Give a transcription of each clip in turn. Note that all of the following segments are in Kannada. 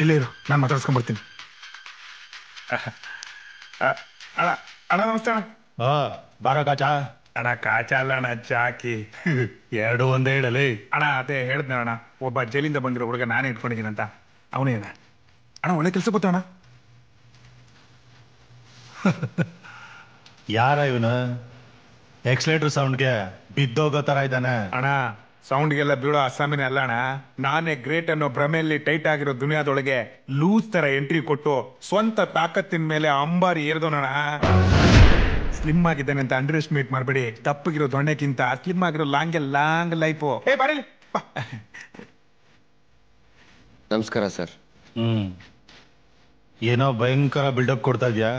ಇಲ್ಲೇ ಇರು, ನಾನು ಮಾತಾಡ್ಸ್ಕೊಂಡ್ಬರ್ತೀನಿ. ಅಣ್ಣ ಅಣ್ಣ ನಮಸ್ತೆ ಅಣ್ಣ. ಬಾರೋ ಕಾಚಾ. ಅಣ್ಣ ಕಾಚಾ ಅಲ್ಲ ಅಣ್ಣ, ಚಾಕಿ. ಎರಡು ಒಂದೇ ಹೇಳಲಿ ಅಣ್ಣ. ಅದೇ ಹೇಳಿದ್ನ ಅಣ್ಣ, ಒಬ್ಬ ಜೈಲಿಂದ ಬಂದಿರೋ ಹುಡುಗ ನಾನೇ ಇಟ್ಕೊಂಡಿದ್ದೀನಂತ. ಅವನೇ ಅಣ್ಣ, ಒಳ್ಳೆ ಕೆಲಸ ಗೊತ್ತ ಅಣ್ಣ. ಯಾರ ಇವನು? ಎಕ್ಸ್ಲೇಟರ್ ಸೌಂಡ್ಗೆ ಬಿದ್ದೋಗೋ ತರ ಇದ್ದಾನೆ. ಅಣ್ಣ ಸೌಂಡ್ಗೆಲ್ಲ ಬೀಳೋ ಅಸ್ಸಾಮಿನೇ ಅಲ್ಲ ಅಣ್ಣ. ನಾನೇ ಗ್ರೇಟ್ ಅನ್ನೋ ಭ್ರಮೆಯಲ್ಲಿ ಟೈಟ್ ಆಗಿರೋ ದುನಿಯಾದೊಳಗೆ ಲೂಸ್ ತರ ಎಂಟ್ರಿ ಕೊಟ್ಟು ಸ್ವಂತ ತಾಕತ್ತಿನ ಮೇಲೆ ಅಂಬಾರಿ ಏರ್ದೋಣ. ಸ್ಲಿಮ್ ಆಗಿದ್ದಾನೆ ಅಂತ ಅಂಡರ್ ಎಸ್ಟಿಮೇಟ್ ಮಾಡಬೇಡಿ. ತಪ್ಪಗಿರೋ ದೊಣ್ಣೆಕ್ಕಿಂತ ಸ್ಲಿಮ್ ಆಗಿರೋ ಲಾಂಗ್ ಲೈಫು. ಬರಲಿ. ನಮಸ್ಕಾರ ಸರ್. ಏನೋ ಭಯಂಕರ ಬಿಲ್ಡಪ್ ಕೊಡ್ತಾ ಇದ್ಯಾ,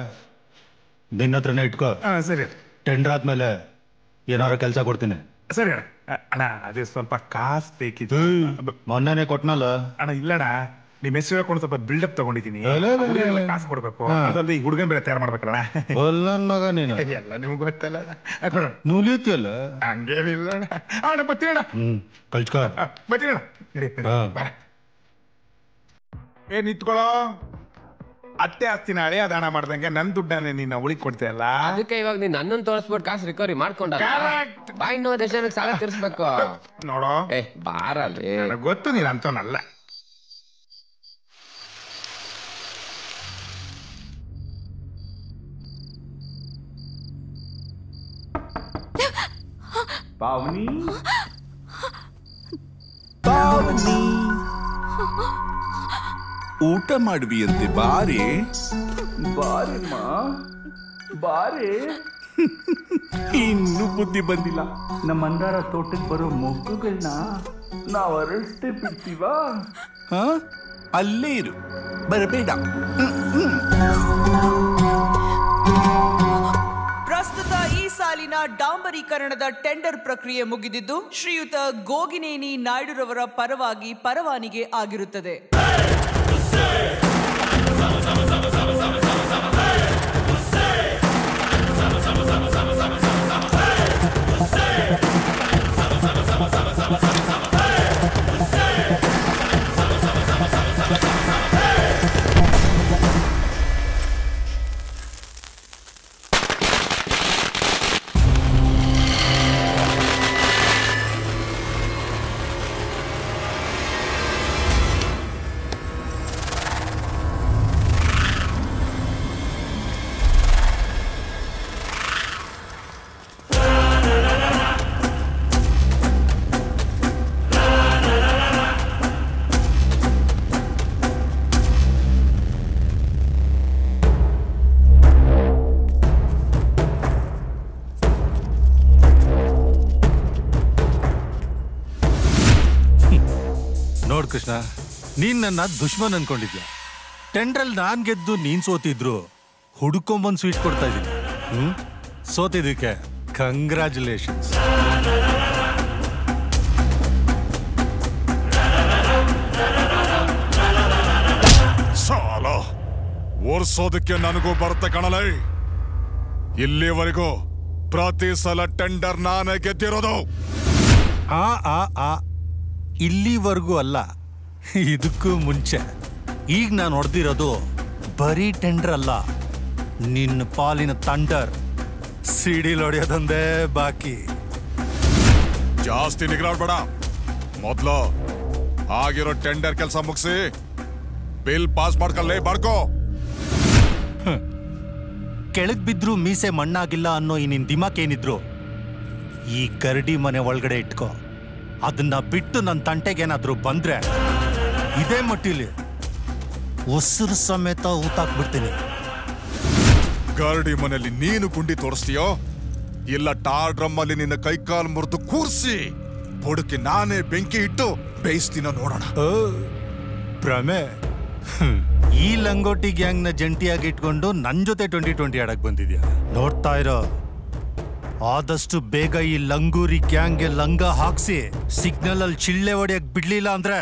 ನಿನ್ನ ಹತ್ರನೇ ಇಟ್ಕೋ. ಸರಿ. ಟೆಂಡರ್ ಆದ್ಮೇಲೆ ಏನಾರ ಕೆಲಸ ಕೊಡ್ತೀನಿ. ಸರಿ ಅಣ್ಣ. ಅಣ್ಣ ಅದೇ ಸ್ವಲ್ಪ ಕಾಸು ಬೇಕಿತ್ತು. ಮೊನ್ನೆನೆ ಕೊಟ್ನಲ್ಲ ಅಣ್ಣ. ಇಲ್ಲಣ್ಣ, ನಿಮ್ಮ ಹೆಸರು ಹೇಳ್ಕೊಂಡು ಸ್ವಲ್ಪ ಬಿಲ್ಡಪ್ ತಗೊಂಡಿದ್ದೀನಿ. ಕಾಸು ಕೊಡ್ಬೇಕು, ಅದಲ್ಲದೆ ಈ ಹುಡುಗನ್ ಬೇರೆ ತಯಾರು ಮಾಡ್ಬೇಕಲ್ಲ. ಮಗ ನೀನು ಎಲ್ಲ ನಿಮ್ಗೆ ಗೊತ್ತಲ್ಲ. ನೂಲಿಯಲ್ಲ ಹಂಗೇನಿಲ್ಲ ಅಣ್ಣ. ಬರ್ತೀನಿ ಅಣ್ಣ. ಕಳ್ಸ್ಕೊ. ಬರ್ತೀನಿ ಅಣ್ಣ. ನಿಂತ್ಕೊಳ್ಳೋ. ಅತ್ತೆ ಆಸ್ತಿನ ಹಳೆ ದಾನ ಮಾಡ್ದಂಗೆ ನನ್ ದುಡ್ಡನ್ನೇ ನೀನು ಉಳಿಕ್ ಕೊಡ್ತಾ ಇಲ್ಲ. ಅದಕ್ಕೆ ಇವಾಗ ನೀನ್ ನನ್ನನ್ನು ತೋರಿಸ್ಬಿಟ್ಟು ಕಾಸು ರಿಕವರಿ ಮಾಡ್ಕೊಂಡ ಬಾಯ್ ನೋ ದೇಶಕ್ಕೆ ಸಾಲ ತೀರ್ಸ್ಬೇಕು. ನೋಡೋ ಬಾರಲ್ಲಿ ಗೊತ್ತು ನೀನ್ ಅಂತವನಲ್ಲ. ಪಾವನಿ ಪಾವನಿ ಊಟ ಮಾಡುವಿಯಂತೆ, ಬಾರೆ ಬಾರಮ್ಮ ಬಾರೆ. ಇನ್ನೂ ಬುದ್ಧಿ ಬಂದಿಲ್ಲ. ನಮ್ಮ ಮಂದಾರ ತೋಟಕ್ಕೆ ಬರೋ ಮೊಗ್ಗುಗಳನ್ನ ನಾವು ಅರಳಿಸ್ತೇ ಬಿಡ್ತೀವಾ? ಅಲ್ಲೇ ಇರು, ಬರಬೇಡ. ಪ್ರಸ್ತುತ ಈ ಸಾಲಿನ ಡಾಂಬರೀಕರಣದ ಟೆಂಡರ್ ಪ್ರಕ್ರಿಯೆ ಮುಗಿದಿದ್ದು ಶ್ರೀಯುತ ಗೋಗಿನೇನಿ ನಾಯ್ಡುರವರ ಪರವಾಗಿ ಪರವಾನಿಗೆ ಆಗಿರುತ್ತದೆ. ನೋಡ್ ಕೃಷ್ಣ, ನೀನ್ ನನ್ನ ದುಶ್ಮನ್ ಅನ್ಕೊಂಡಿದ್ಯಾ. ಟೆಂಡ್ರಲ್ಲಿ ನಾನ್ ಗೆದ್ದು ನೀನ್ ಸೋತಿದ್ರು ಹುಡ್ಕೊಂಬಂದ್ ಸ್ವೀಟ್ ಕೊಡ್ತಾ ಇದೀನಿ. ಸೋತಿದ್ದಕ್ಕೆ ಕಂಗ್ರ್ಯಾಚುಲೇಷನ್ಸ್. ಸಾಲ ಓರ್ಸೋದಕ್ಕೆ ನನಗೂ ಬರುತ್ತೆ ಕಣಲ. ಇಲ್ಲಿವರೆಗೂ ಪ್ರತಿ ಸಲ ಟೆಂಡರ್ ನಾನೇ ಗೆದ್ದಿರೋದು. ಇಲ್ಲಿವರೆಗೂ ಅಲ್ಲ, ಇದಕ್ಕೂ ಮುಂಚೆ. ಈಗ ನಾನು ಹೊಡೆದಿರೋದು ಬರೀ ಟೆಂಡರ್ ಅಲ್ಲ, ನಿನ್ನ ಪಾಲಿನ ಥಂಡರ್. ಸಿಡಿಲ್ ಹೊಡೆಯೋದೊಂದೇ ಬಾಕಿ. ಜಾಸ್ತಿ ನಿಗ್ರಾಡ್ಬೇಡ. ಮೊದ್ಲು ಆಗಿರೋ ಟೆಂಡರ್ ಕೆಲಸ ಮುಗಿಸಿ ಬಿಲ್ ಪಾಸ್ ಮಾಡ್ಕೊಳ್ಳೇ ಬಾಡ್ಕೋ. ಕೆಳಗ್ ಬಿದ್ರು ಮೀಸೆ ಮಣ್ಣಾಗಿಲ್ಲ ಅನ್ನೋ ಈ ನಿನ್ ದಿಮಾಕ್ ಏನಿದ್ರು ಈ ಕರಡಿ ಮನೆ ಒಳಗಡೆ ಇಟ್ಕೋ. ಅದನ್ನ ಬಿಟ್ಟು ನನ್ನ ತಂಟೆಗೇನಾದ್ರೂ ಬಂದ್ರೆ ಇದೇ ಮಟ್ಟಿಲಿ ಉಸಿರು ಸಮೇತ ಊತಾಕ್ಬಿಡ್ತೀನಿ. ಗರಡಿ ಮನೆಯಲ್ಲಿ ನೀನು ಗುಂಡಿ ತೋರಿಸ್ತೀಯೋ ಇಲ್ಲ ಟಾರ್ ಡ್ರಮ್ ಅಲ್ಲಿ ನಿನ್ನ ಕೈಕಾಲು ಮುರಿದು ಕೂರ್ಸಿ ಬುಡಕ್ಕೆ ನಾನೇ ಬೆಂಕಿ ಇಟ್ಟು ಬೇಯಿಸ್ತೀನ ನೋಡೋಣ. ಭ್ರಮೆ. ಈ ಲಂಗೋಟಿ ಗ್ಯಾಂಗ್ ನ ಜಂಟಿಯಾಗಿ ಇಟ್ಕೊಂಡು ನನ್ ಜೊತೆ 2020 ಆಡಕ್ ಬಂದಿದ್ಯಾ? ನೋಡ್ತಾ ಇರೋ, ಆದಷ್ಟು ಬೇಗ ಈ ಲಂಗೂರಿ ಗ್ಯಾಂಗ್ಗೆ ಲಂಗ ಹಾಕ್ಸಿ ಸಿಗ್ನಲ್ ಅಲ್ಲಿ ಚಿಳ್ಳೆ ಹೊಡೆಯಕ್ ಬಿಡ್ಲಿಲ್ಲ ಅಂದ್ರೆ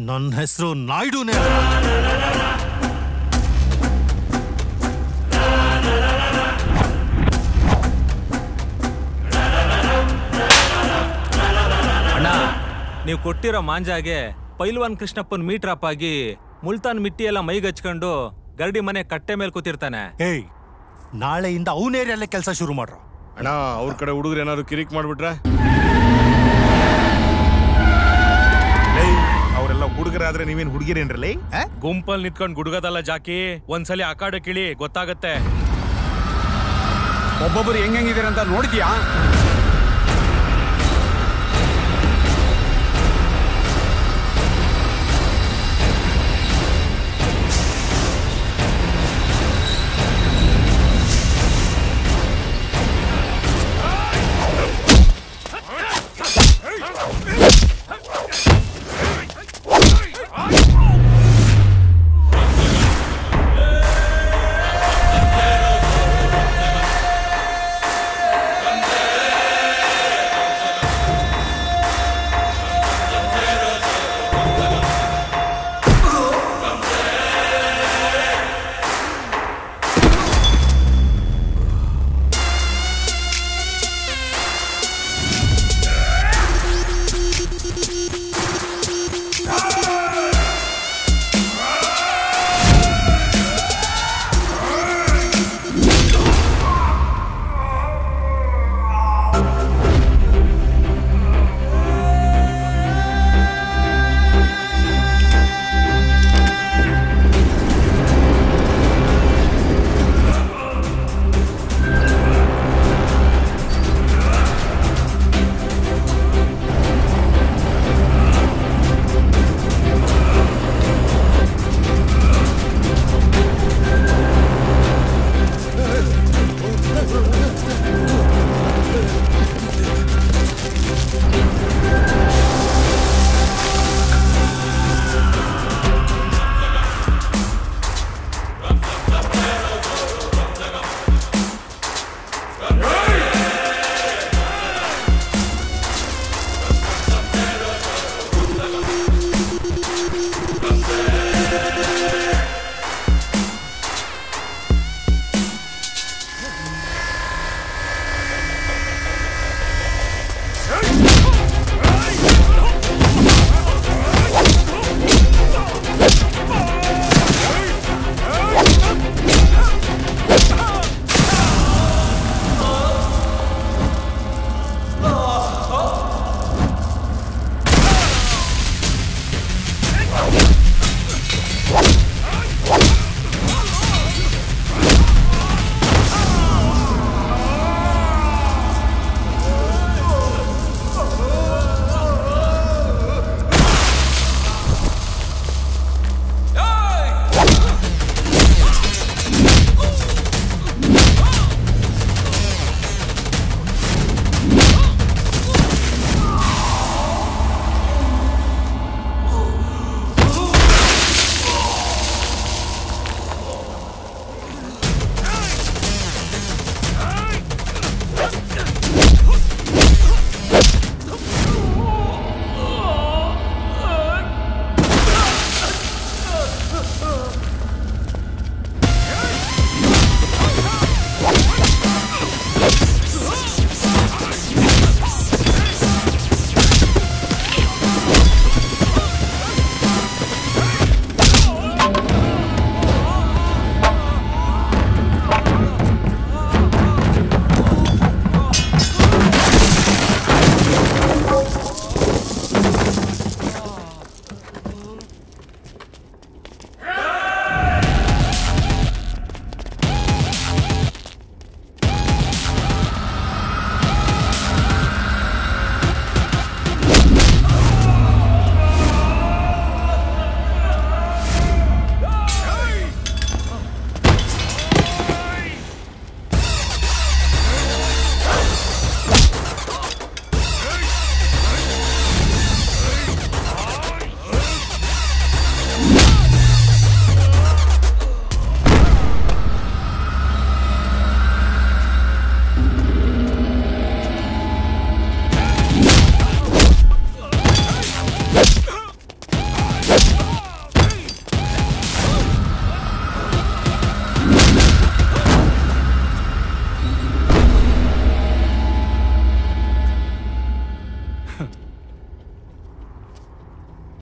ನನ್ನ ಹೆಸರು ನಾಯ್ಡುನೇ. ಅಣ್ಣ, ನೀವು ಕೊಟ್ಟಿರೋ ಮಾಂಜಾಗೆ ಪೈಲ್ವಾನ್ ಕೃಷ್ಣಪ್ಪನ್ ಮೀಟ್ರಾಪ್ ಆಗಿ ಮುಲ್ತಾನ್ ಮಿಟ್ಟಿ ಎಲ್ಲ ಮೈಗೆ ಹಚ್ಕೊಂಡು ಗರಡಿ ಮನೆ ಕಟ್ಟೆ ಮೇಲೆ ಕೂತಿರ್ತಾನೆ. ಏಯ್, ನಾಳೆಯಿಂದ ಅವನ ಏರಿಯಲ್ಲೇ ಕೆಲಸ ಶುರು ಮಾಡ್ರು. ಅಣ್ಣ ಅವ್ರ ಕಡೆ ಹುಡುಗರು ಏನಾದ್ರು ಕಿರಿಕ್ ಮಾಡ್ಬಿಟ್ರೆ? ಅವರೆಲ್ಲ ಹುಡುಗರಾದ್ರೆ ನೀವೇನ್ ಹುಡುಗಿರೇನ್ರಲ್ಲ? ಗುಂಪಲ್ ನಿಂತ್ಕೊಂಡ್ ಗುಡುಗದಲ್ಲ ಜಾಕಿ, ಒಂದ್ಸಲಿ ಅಕಾಡೆ ಕಿಳಿ ಗೊತ್ತಾಗತ್ತೆ. ಒಬ್ಬೊಬ್ರು ಹೆಂಗಿದಾರಂತ ನೋಡಿದ್ಯಾ?